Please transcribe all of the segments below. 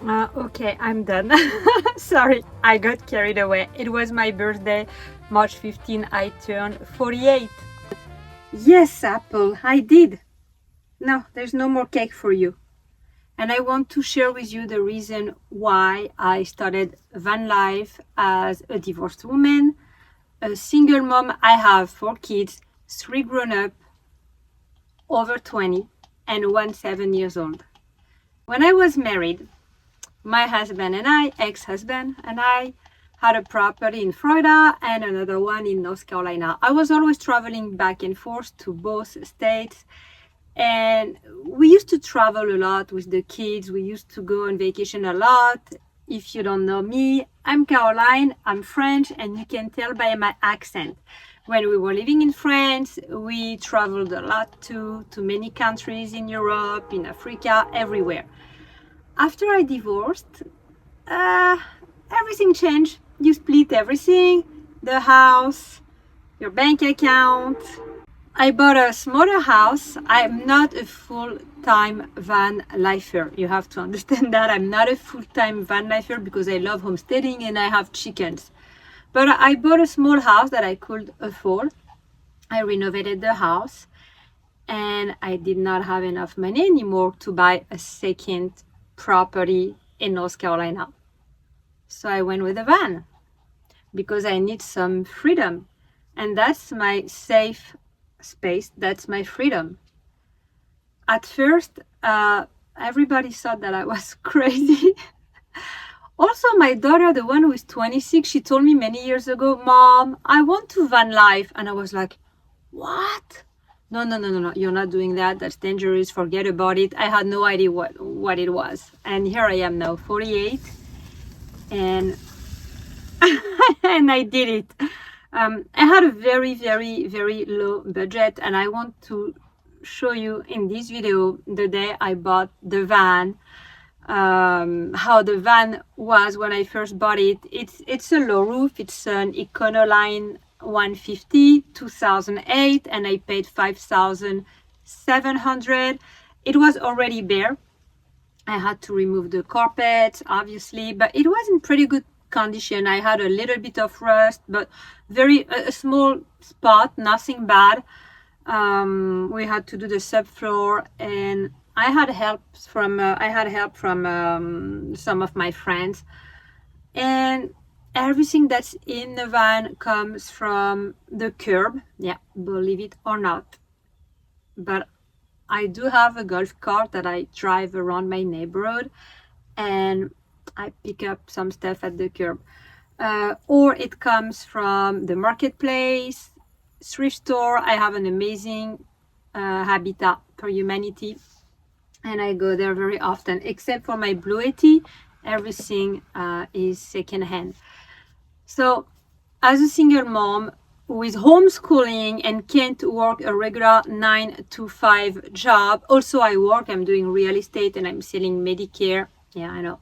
Okay, I'm done. Sorry, I got carried away. It was my birthday, March 15. I turned 48. Yes, Apple, I did. No, there's no more cake for you. And I want to share with you the reason why I started van life as a divorced woman, a single mom. I have 4 kids, 3 grown up, over 20, and 1 7 years old. When I was married, my husband and I, ex-husband and I, had a property in Florida and another one in North Carolina. I was always traveling back and forth to both states, and we used to travel a lot with the kids. We used to go on vacation a lot. If you don't know me, I'm Caroline, I'm French, and you can tell by my accent. When we were living in France, we traveled a lot to many countries in Europe, in Africa, everywhere. After I divorced, everything changed. You split everything, the house, your bank account. I bought a smaller house. I'm not a full-time van lifer. You have to understand that. I'm not a full-time van lifer because I love homesteading and I have chickens. But I bought a small house that I could afford. I renovated the house and I did not have enough money anymore to buy a second property in North Carolina. So I went with a van because I need some freedom. And that's my safe space. That's my freedom. At first, everybody thought that I was crazy. Also, my daughter, the one who is 26, she told me many years ago, Mom, I want to van life. And I was like, what? No, you're not doing that. That's dangerous. Forget about it. I had no idea what it was. And here I am now, 48. And and I did it. I had a very, very, very low budget. And I want to show you in this video the day I bought the van, how the van was when I first bought it. It's a low roof. It's an Econoline 150, 2008, and I paid $5,700. It was already bare. I had to remove the carpet, obviously, but it was in pretty good condition. I had a little bit of rust, but a small spot, nothing bad. We had to do the subfloor, and I had help from some of my friends, and everything that's in the van comes from the curb. Yeah, believe it or not. But I do have a golf cart that I drive around my neighborhood, and I pick up some stuff at the curb. Or it comes from the marketplace, thrift store. I have an amazing Habitat for Humanity, and I go there very often. Except for my Blue 80, everything is secondhand. So, as a single mom with homeschooling and can't work a regular 9 to 5 job, also I'm doing real estate and I'm selling Medicare. Yeah, I know.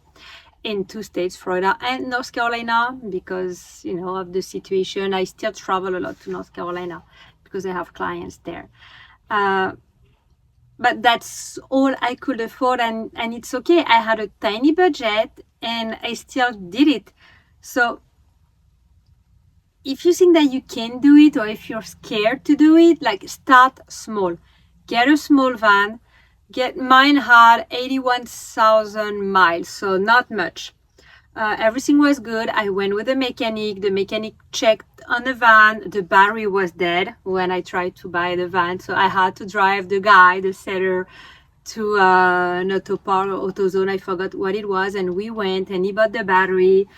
In 2 states, Florida and North Carolina, because of the situation. I still travel a lot to North Carolina because I have clients there. But that's all I could afford, and it's okay. I had a tiny budget and I still did it. So if you think that you can do it, or if you're scared to do it, like, start small. Get a small van. Mine had 81,000 miles, so not much. Everything was good. I went with the mechanic. The mechanic checked on the van. The battery was dead when I tried to buy the van, so I had to drive the seller, to an auto park or AutoZone. I forgot what it was, and we went and he bought the battery.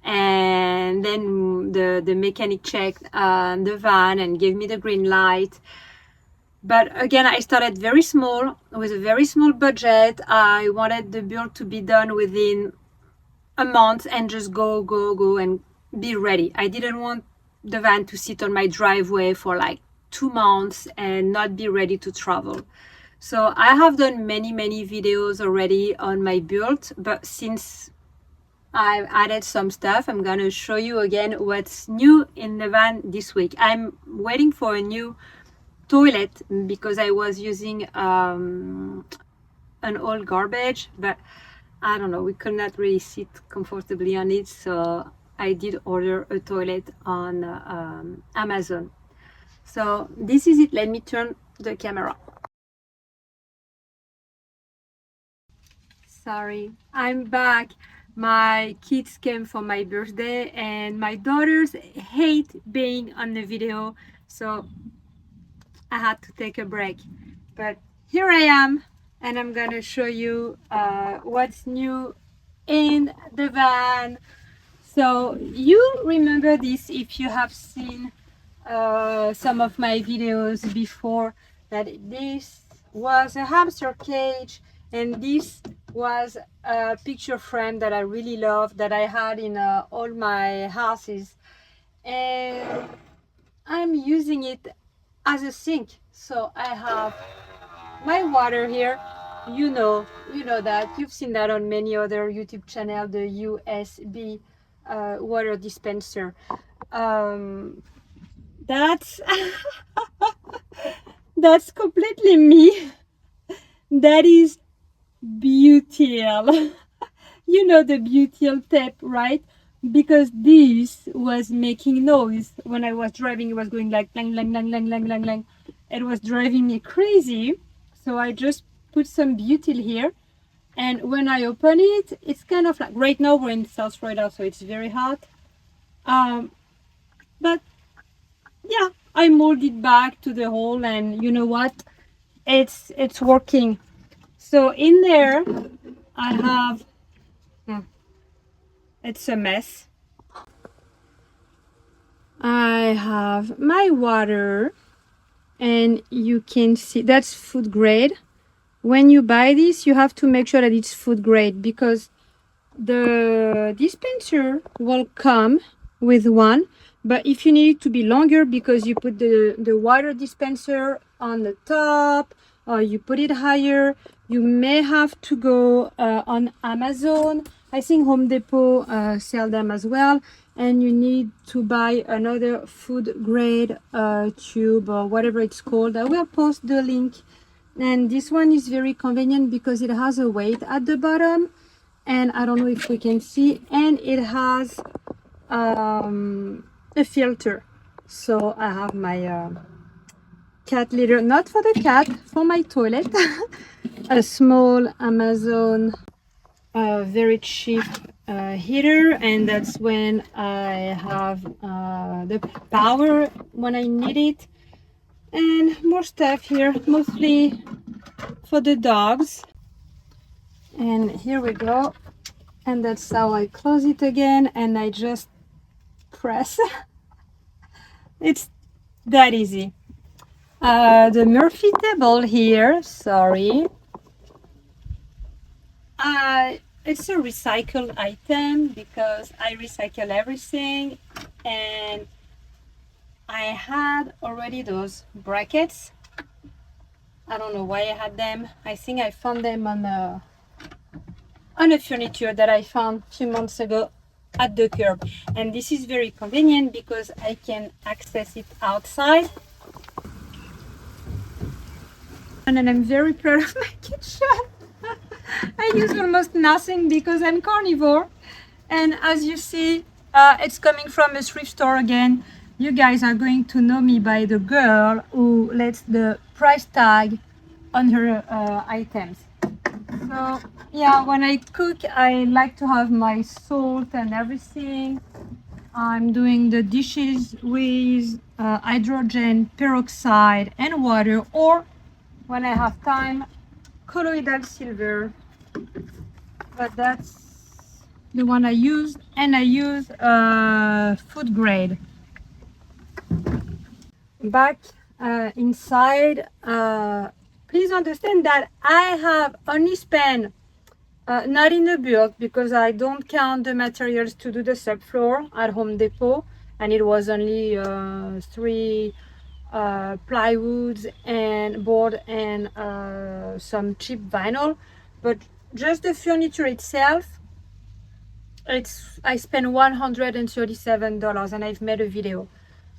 And then the mechanic checked the van and gave me the green light. But again, I started very small with a very small budget. I wanted the build to be done within a month and just go and be ready. I didn't want the van to sit on my driveway for like 2 months and not be ready to travel. So I have done many videos already on my build, but since I've added some stuff, I'm gonna show you again what's new in the van this week. I'm waiting for a new toilet because I was using an old garbage, but I don't know, we could not really sit comfortably on it, so I did order a toilet on Amazon. So this is it. Let me turn the camera. Sorry, I'm back. My kids came for my birthday and my daughters hate being on the video, so I had to take a break. But here I am, and I'm gonna show you what's new in the van. So you remember this if you have seen some of my videos before, that this was a hamster cage, and this was a picture frame that I really love, that I had in all my houses, and I'm using it as a sink. So I have my water here. You know that you've seen that on many other YouTube channel, the USB water dispenser. That's that's completely me. That is butyl. You know the butyl tape, right? Because this was making noise when I was driving. It was going like lang lang lang lang lang lang lang. It was driving me crazy. So I just put some butyl here, and when I open it, it's kind of like, right now we're in South Florida, so it's very hot. But yeah, I molded it back to the hole, and you know what? It's working. So in there, I have. It's a mess. I have my water, and you can see that's food grade. When you buy this, you have to make sure that it's food grade, because the dispenser will come with one, but if you need it to be longer because you put the water dispenser on the top or you put it higher, you may have to go on Amazon. I think Home Depot sell them as well, and you need to buy another food grade tube or whatever it's called. I will post the link. And this one is very convenient because it has a weight at the bottom, and I don't know if we can see, and it has a filter. So I have my cat litter, not for the cat, for my toilet. A small Amazon very cheap heater, and that's when I have the power when I need it. And more stuff here, mostly for the dogs. And here we go, and that's how I close it again, and I just press. It's that easy. The Murphy table here, sorry, it's a recycled item because I recycle everything, and I had already those brackets. I don't know why I had them. I think I found them on a furniture that I found a few months ago at the curb, and this is very convenient because I can access it outside. And I'm very proud of my kitchen. I use almost nothing because I'm carnivore, and as you see, it's coming from a thrift store again. You guys are going to know me by the girl who lets the price tag on her items. So yeah, when I cook, I like to have my salt and everything. I'm doing the dishes with hydrogen peroxide and water, or when I have time, colloidal silver. But that's the one I use, and I use food grade. Back inside, please understand that I have only spent not in the build, because I don't count the materials to do the subfloor at Home Depot, and it was only 3 plywoods and board and some cheap vinyl. But just the furniture itself, I spent $137, and I've made a video.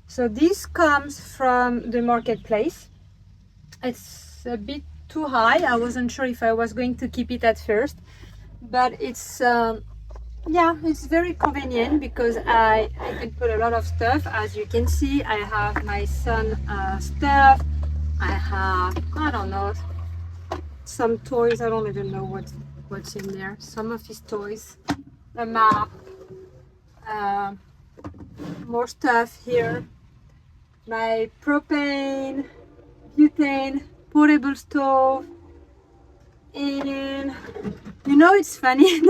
So this comes from the marketplace. It's a bit too high. I wasn't sure if I was going to keep it at first, but it's yeah, it's very convenient because I can put a lot of stuff. As you can see, I have my son stuff. I have, I don't know, some toys. I don't even know what's in there. Some of his toys, a map, uh, more stuff here. My propane, butane, portable stove, and you know it's funny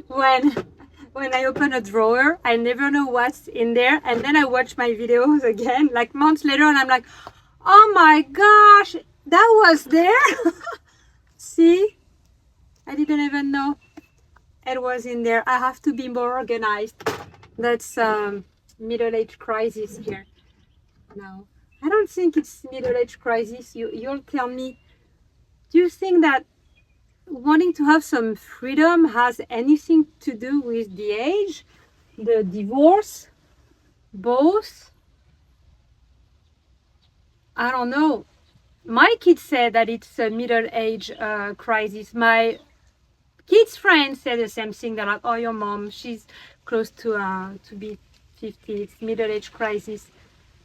when I open a drawer, I never know what's in there, and then I watch my videos again, like months later, and I'm like, oh my gosh, that was there. See, I didn't even know it was in there. I have to be more organized. That's middle-age crisis here. No, I don't think it's middle-age crisis. You'll tell me. Do you think that wanting to have some freedom has anything to do with the age, the divorce, both? I don't know. My kids said that it's a middle-age crisis. My kids' friends say the same thing. They're like, "Oh, your mom, she's close to be 50. It's middle-age crisis."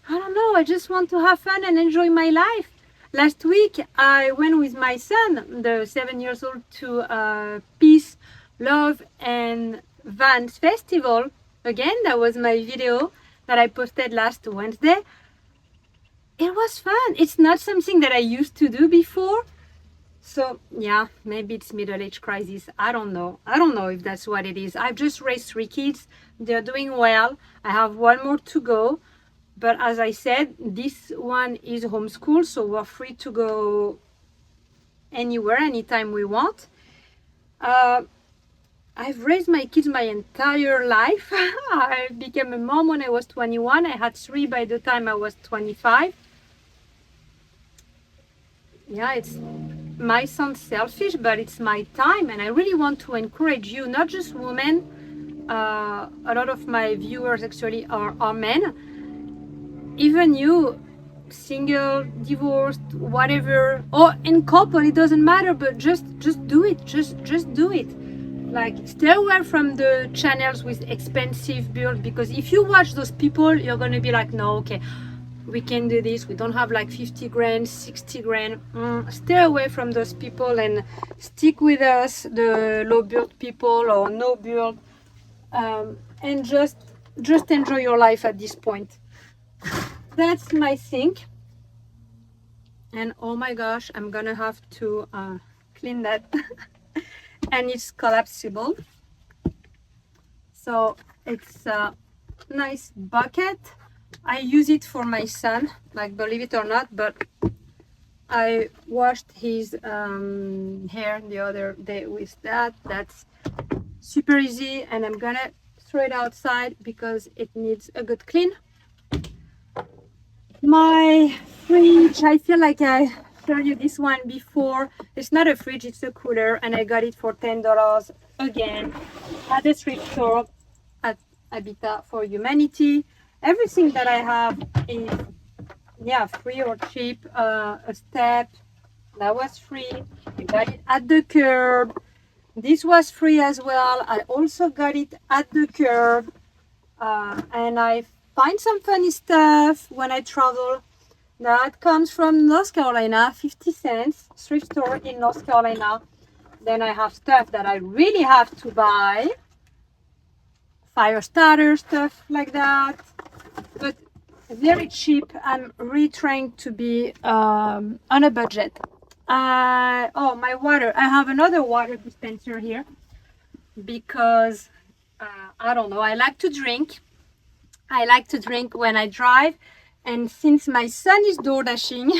I don't know. I just want to have fun and enjoy my life. Last week, I went with my son, the 7 years old, to Peace, Love, and Vans Festival. Again, that was my video that I posted last Wednesday. It was fun. It's not something that I used to do before. So yeah, maybe it's middle-age crisis. I don't know. I don't know if that's what it is. I've just raised 3 kids. They're doing well. I have 1 more to go. But as I said, this one is homeschool, so we're free to go anywhere, anytime we want. I've raised my kids my entire life. I became a mom when I was 21. I had 3 by the time I was 25. Yeah, it's my son's selfish, but it's my time, and I really want to encourage you, not just women. A lot of my viewers actually are men. Even you, single, divorced, whatever, or in couple, it doesn't matter, but just do it. Just do it. Like, stay away from the channels with expensive build, because if you watch those people, you're gonna be like, no, okay, we can do this. We don't have like 50 grand, 60 grand. Stay away from those people and stick with us, the low build people or no build, and just enjoy your life at this point. That's my sink, and oh my gosh, I'm gonna have to clean that. And it's collapsible, so it's a nice bucket. I use it for my son, like, believe it or not, but I washed his hair the other day with that. That's super easy, and I'm gonna throw it outside because it needs a good clean. My fridge, I feel like I showed you this one before. It's not a fridge, it's a cooler, and I got it for $10 again at the thrift store at Habitat for Humanity. Everything that I have is, yeah, free or cheap. A step, that was free. I got it at the curb. This was free as well. I also got it at the curb. And I find some funny stuff when I travel. That comes from North Carolina, 50 cents, thrift store in North Carolina. Then I have stuff that I really have to buy. Fire starter, stuff like that. But very cheap. I'm really trying to be on a budget. Oh, my water. I have another water dispenser here because I don't know. I like to drink. I like to drink when I drive, and since my son is door dashing,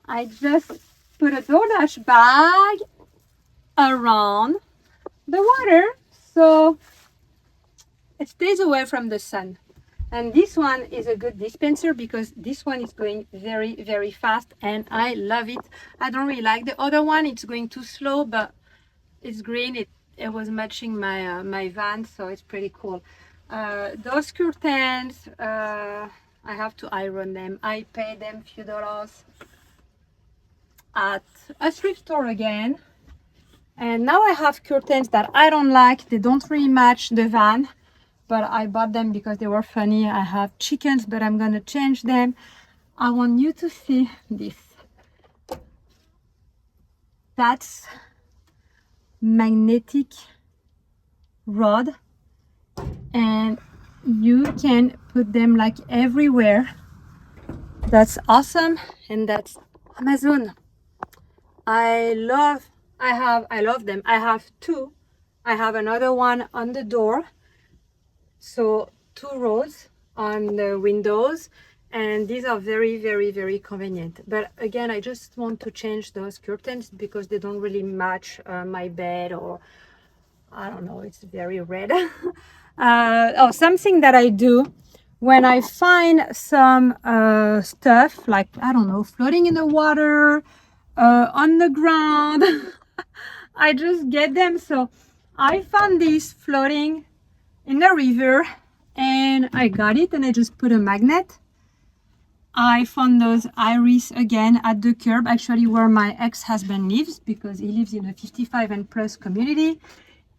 I just put a DoorDash bag around the water so it stays away from the sun. And this one is a good dispenser because this one is going very, very fast, and I love it. I don't really like the other one. It's going too slow, but it's green. It was matching my my van, so it's pretty cool. Those curtains, I have to iron them. I paid them a few dollars at a thrift store again. And now I have curtains that I don't like. They don't really match the van, but I bought them because they were funny. I have chickens, but I'm gonna change them. I want you to see this. That's magnetic rod, and you can put them like everywhere. That's awesome, and that's Amazon. I love them. I have two. I have another one on the door, so 2 rows on the windows, and these are very, very, very convenient. But again, I just want to change those curtains because they don't really match my bed, or I don't know, it's very red. Oh, something that I do when I find some stuff like, I don't know, floating in the water, on the ground, I just get them. So I found this floating in the river and I got it, and I just put a magnet. I found those iris again at the curb, actually where my ex-husband lives, because he lives in a 55 and plus community.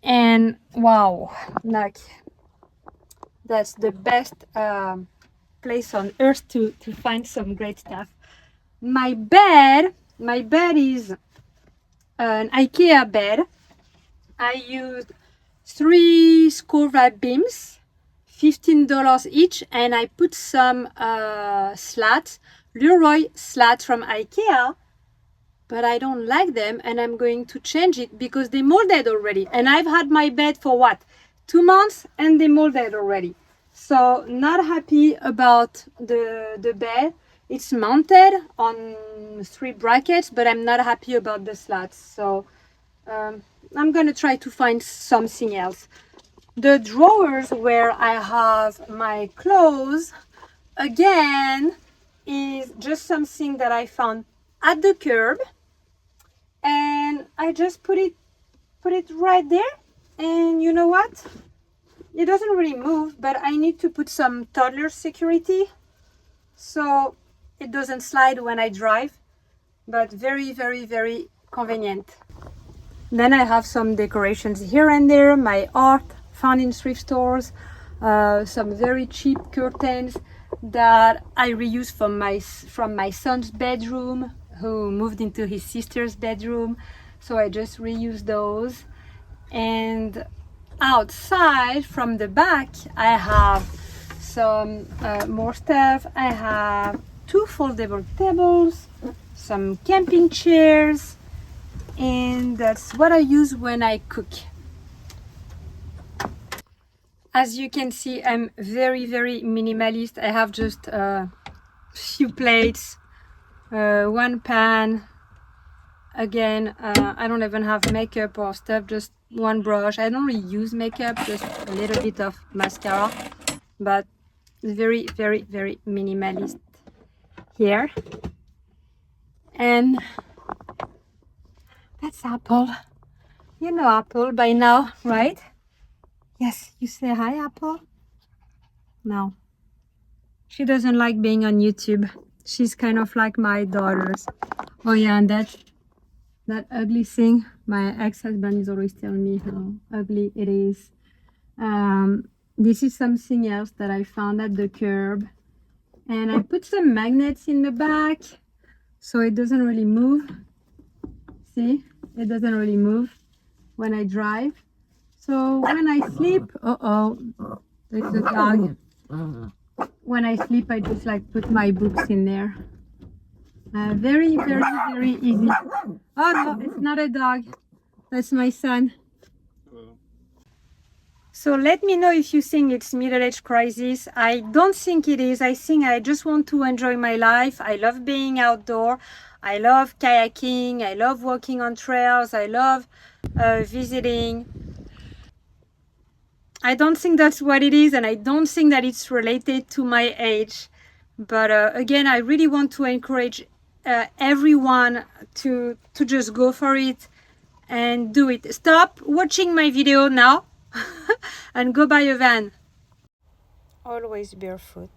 And wow, like that's the best place on earth to find some great stuff. My bed is an IKEA bed. I used 3 Skorva beams, $15 each, and I put some slats, Luroy slats from IKEA, but I don't like them, and I'm going to change it because they molded already. And I've had my bed for what, 2 months, and they molded already. So not happy about the bed. It's mounted on 3 brackets, but I'm not happy about the slats. So I'm gonna try to find something else. The drawers where I have my clothes, again, is just something that I found at the curb, and I just put it right there. And you know what? It doesn't really move, but I need to put some toddler security so it doesn't slide when I drive, but very, very, very convenient. Then I have some decorations here and there, my art found in thrift stores, some very cheap curtains that I reuse from my son's bedroom, who moved into his sister's bedroom. So I just reuse those. And outside from the back, I have some more stuff. I have 2 foldable tables, some camping chairs, and that's what I use when I cook. As you can see, I'm very, very minimalist. I have just a few plates, 1 pan. Again, I don't even have makeup or stuff, just 1 brush. I don't really use makeup, just a little bit of mascara, but very, very, very minimalist here. And that's Apple. You know Apple by now, right? Yes, you say hi, Apple? No. She doesn't like being on YouTube. She's kind of like my daughters. Oh yeah, and that ugly thing, my ex-husband is always telling me how ugly it is. This is something else that I found at the curb, and I put some magnets in the back so it doesn't really move. See, it doesn't really move when I drive. So when I sleep, there's a dog. When I sleep, I just like put my books in there. Very, very, very easy. Oh no, it's not a dog. That's my son. So let me know if you think it's middle-age crisis. I don't think it is. I think I just want to enjoy my life. I love being outdoor. I love kayaking. I love walking on trails. I love visiting. I don't think that's what it is, and I don't think that it's related to my age. But again, I really want to encourage everyone to just go for it and do it. Stop watching my video now and go buy a van. Always barefoot.